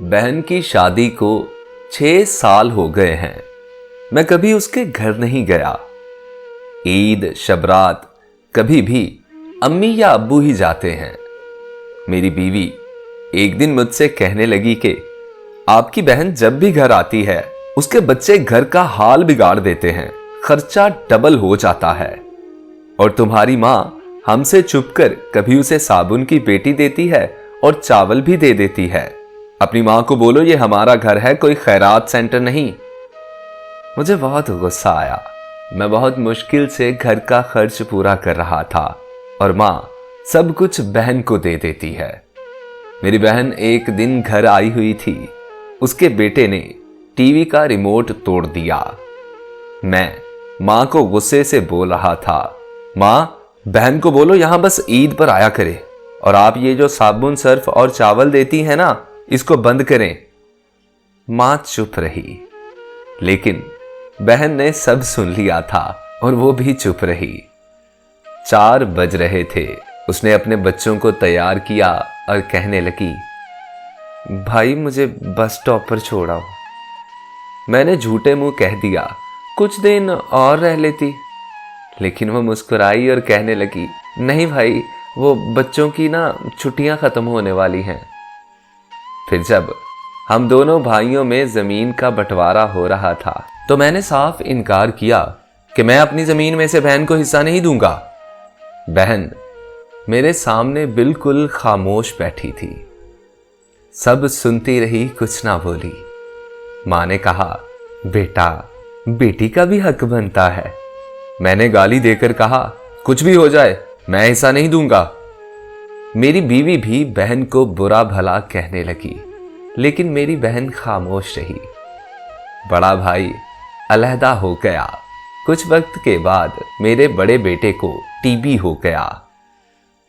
बहन की शादी को 6 साल हो गए हैं। मैं कभी उसके घर नहीं गया। ईद शबरात कभी भी अम्मी या अब्बू ही जाते हैं। मेरी बीवी एक दिन मुझसे कहने लगी कि आपकी बहन जब भी घर आती है उसके बच्चे घर का हाल बिगाड़ देते हैं, खर्चा डबल हो जाता है। और तुम्हारी माँ हमसे छुपकर कभी उसे साबुन की पेटी देती है और चावल भी दे देती है। अपनी माँ को बोलो ये हमारा घर है, कोई खैरात सेंटर नहीं। मुझे बहुत गुस्सा आया। मैं बहुत मुश्किल से घर का खर्च पूरा कर रहा था और माँ सब कुछ बहन को दे देती है। मेरी बहन एक दिन घर आई हुई थी। उसके बेटे ने टीवी का रिमोट तोड़ दिया। मैं माँ को गुस्से से बोल रहा था, माँ बहन को बोलो यहां बस ईद पर आया करे और आप ये जो साबुन सर्फ और चावल देती है ना, इसको बंद करें। माँ चुप रही, लेकिन बहन ने सब सुन लिया था और वो भी चुप रही। 4 बज रहे थे। उसने अपने बच्चों को तैयार किया और कहने लगी, भाई मुझे बस स्टॉप पर छोड़ाओ। मैंने झूठे मुंह कह दिया, कुछ दिन और रह लेती। लेकिन वो मुस्कुराई और कहने लगी, नहीं भाई, वो बच्चों की ना छुट्टियां खत्म होने वाली हैं। फिर जब हम दोनों भाइयों में जमीन का बंटवारा हो रहा था तो मैंने साफ इनकार किया कि मैं अपनी जमीन में से बहन को हिस्सा नहीं दूंगा। बहन मेरे सामने बिल्कुल खामोश बैठी थी। सब सुनती रही, कुछ ना बोली। मां ने कहा, बेटा बेटी का भी हक बनता है। मैंने गाली देकर कहा, कुछ भी हो जाए मैं हिस्सा नहीं दूंगा। मेरी बीवी भी बहन को बुरा भला कहने लगी, लेकिन मेरी बहन खामोश रही। बड़ा भाई अलहदा हो गया। कुछ वक्त के बाद मेरे बड़े बेटे को टीबी हो गया।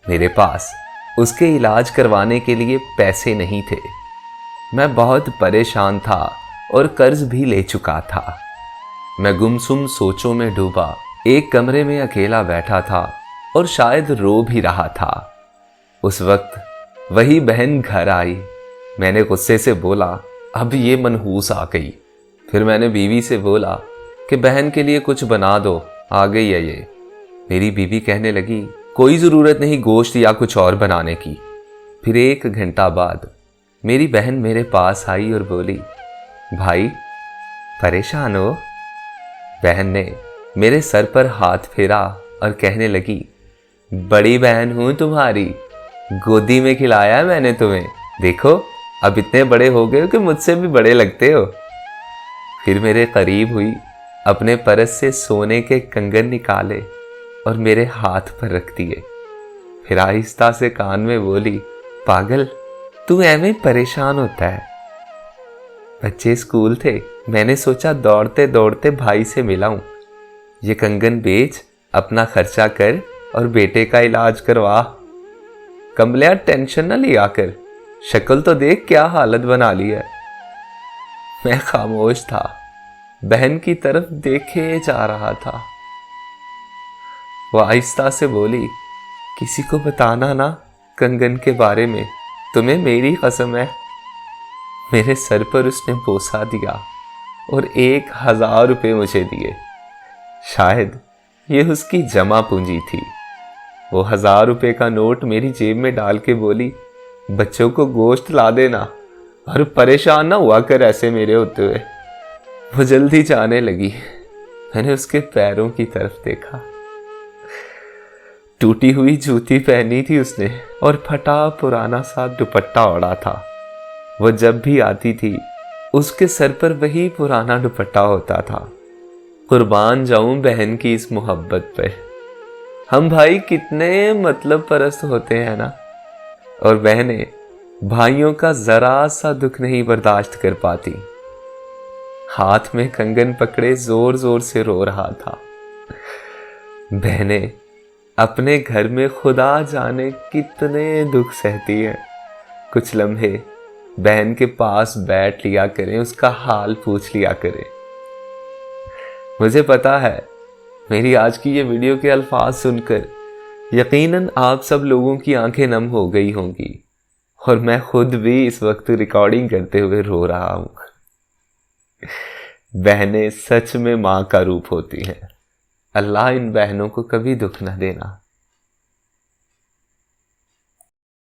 मेरे पास उसके इलाज करवाने के लिए पैसे नहीं थे। मैं बहुत परेशान था और कर्ज भी ले चुका था। मैं गुमसुम सोचों में डूबा एक कमरे में अकेला बैठा था और शायद रो भी रहा था। उस वक्त वही बहन घर आई। मैंने गुस्से से बोला, अब ये मनहूस आ गई। फिर मैंने बीवी से बोला कि बहन के लिए कुछ बना दो, आ गई है ये। मेरी बीवी कहने लगी, कोई ज़रूरत नहीं गोश्त या कुछ और बनाने की। फिर 1 घंटा बाद मेरी बहन मेरे पास आई और बोली, भाई परेशान हो? बहन ने मेरे सर पर हाथ फेरा और कहने लगी, बड़ी बहन हूं तुम्हारी, गोदी में खिलाया है मैंने तुम्हें, देखो अब इतने बड़े हो गए हो कि मुझसे भी बड़े लगते हो। फिर मेरे करीब हुई, अपने परस से सोने के कंगन निकाले और मेरे हाथ पर रख दिए। फिर आहिस्ता से कान में बोली, पागल तू ऐਵੇਂ परेशान होता है। बच्चे स्कूल थे, मैंने सोचा दौड़ते दौड़ते भाई से मिलाऊं। ये कंगन बेच, अपना खर्चा कर और बेटे का इलाज करवा। कमलिया टेंशन न लिया कर, शक्ल तो देख क्या हालत बना ली है। मैं खामोश था, बहन की तरफ देखे जा रहा था। वो आहिस्ता से बोली, किसी को बताना ना कंगन के बारे में, तुम्हें मेरी कसम है। मेरे सर पर उसने बोसा दिया और 1000 रुपये मुझे दिए। शायद ये उसकी जमा पूंजी थी। वो 1000 रुपये का नोट मेरी जेब में डाल के बोली, बच्चों को गोश्त ला देना और परेशान ना हुआ कर ऐसे मेरे होते हुए। वो जल्दी जाने लगी। मैंने उसके पैरों की तरफ देखा। टूटी हुई जूती पहनी थी उसने और फटा पुराना सा दुपट्टा ओढ़ा था। वो जब भी आती थी उसके सर पर वही पुराना दुपट्टा होता था। कुर्बान जाऊं बहन की इस मोहब्बत पर। हम भाई कितने मतलब परस्त होते हैं ना। और बहनें भाइयों का जरा सा दुख नहीं बर्दाश्त कर पाती। हाथ में कंगन पकड़े जोर जोर से रो रहा था। बहनें अपने घर में खुदा जाने कितने दुख सहती हैं। कुछ लम्हे बहन के पास बैठ लिया करें, उसका हाल पूछ लिया करें। मुझे पता है मेरी आज की ये वीडियो के अल्फाज सुनकर यकीनन आप सब लोगों की आंखें नम हो गई होंगी। और मैं खुद भी इस वक्त रिकॉर्डिंग करते हुए रो रहा हूं। बहनें सच में मां का रूप होती हैं। अल्लाह इन बहनों को कभी दुख न देना।